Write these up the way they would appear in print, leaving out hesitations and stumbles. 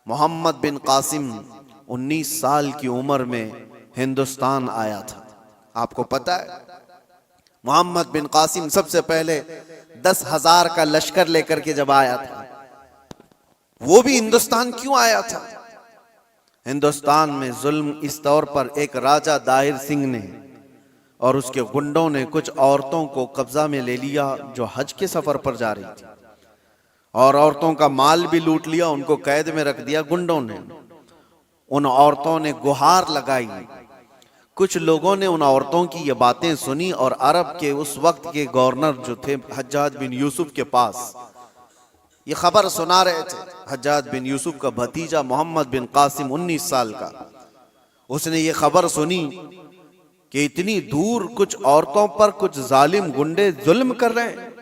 मोहम्मद बिन कासिम 19 साल की उम्र में हिंदुस्तान आया था। आपको पता है मोहम्मद बिन कासिम सबसे पहले 10,000 का लश्कर लेकर के जब आया था, वो भी हिंदुस्तान क्यों आया था? हिंदुस्तान में जुल्म इस तौर पर एक राजा दाहिर सिंह ने और उसके गुंडों ने कुछ औरतों को कब्जा में ले लिया जो हज के सफर पर जा रही थी, और औरतों का माल भी लूट लिया, उनको कैद में रख दिया गुंडों ने। उन औरतों ने गुहार लगाई। कुछ लोगों ने उन औरतों की ये बातें सुनी और अरब के उस वक्त के गवर्नर जो थे हज्जाज बिन यूसुफ के पास ये खबर सुना रहे थे। हज्जाज बिन यूसुफ का भतीजा मोहम्मद बिन कासिम 19 साल का, उसने ये खबर सुनी कि इतनी दूर कुछ औरतों पर कुछ जालिम गुंडे जुल्म कर रहे हैं।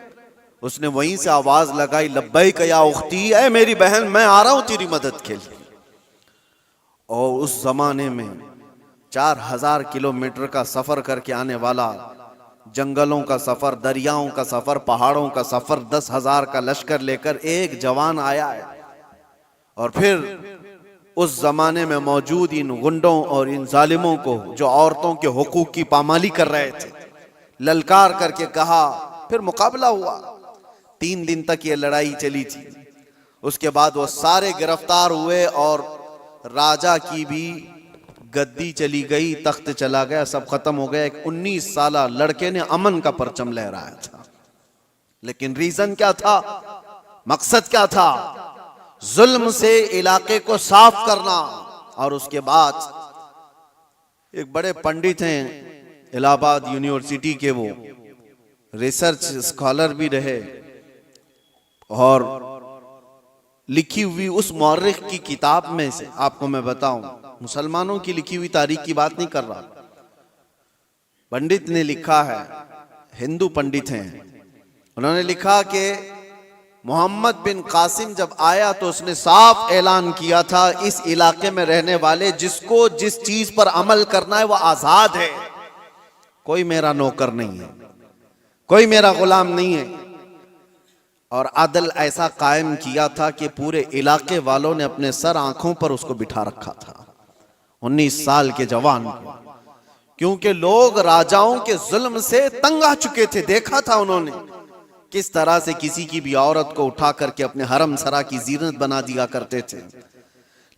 उसने वहीं से आवाज लगाई, लब्बैक या उख्ती, ऐ मेरी बहन मैं आ रहा हूं तेरी मदद के लिए। और उस जमाने में 4000 किलोमीटर का सफर करके आने वाला, जंगलों का सफर, दरियाओं का सफर, पहाड़ों का सफर, 10,000 का लश्कर लेकर एक जवान आया है। और फिर उस जमाने में मौजूद इन गुंडों और इन जालिमों को जो औरतों के हुकूक की पामाली कर रहे थे, ललकार करके कहा। फिर मुकाबला हुआ। 3 दिन तक ये लड़ाई चली थी। उसके बाद वो सारे गिरफ्तार हुए और राजा की भी गद्दी चली गई, तख्त चला गया, सब खत्म हो गया। एक 19 साला लड़के ने अमन का परचम लहराया था, लेकिन रीजन क्या था, मकसद क्या था? जुल्म से इलाके को साफ करना। और उसके बाद एक बड़े पंडित हैं इलाहाबाद यूनिवर्सिटी के, वो रिसर्च स्कॉलर भी रहे, और लिखी हुई उस मौर्रिख की किताब में से आपको मैं बताऊं, मुसलमानों की लिखी हुई तारीख की बात नहीं कर रहा, पंडित ने लिखा है, हिंदू पंडित हैं, उन्होंने लिखा कि मोहम्मद बिन कासिम जब आया तो उसने साफ ऐलान किया था, इस इलाके में रहने वाले जिसको जिस चीज पर अमल करना है वो आजाद है, कोई मेरा नौकर नहीं है, कोई मेरा गुलाम नहीं है। और अदल ऐसा कायम किया था कि पूरे इलाके वालों ने अपने सर आंखों पर उसको बिठा रखा था, 19 साल के जवान को, क्योंकि लोग राजाओं के जुल्म से तंग आ चुके थे। देखा था उन्होंने किस तरह से किसी की भी औरत को उठा करके अपने हरम सरा की जीनत बना दिया करते थे।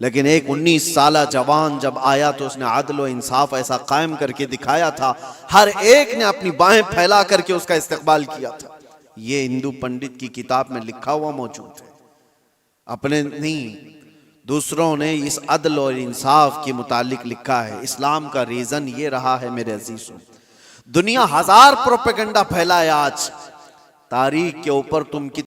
लेकिन एक 19 साला जवान जब आया तो उसने अदल और इंसाफ ऐसा कायम करके दिखाया था, हर एक ने अपनी बाहें फैला करके उसका इस्तकबाल किया था। ये हिंदू पंडित की किताब में लिखा हुआ मौजूद है, अपने नहीं दूसरों ने इस अदल और इंसाफ के मुतालिक लिखा है। इस्लाम का रीजन ये रहा है मेरे अजीजों, दुनिया 1000 प्रोपेगेंडा फैलाए आज, तारीख के ऊपर तुम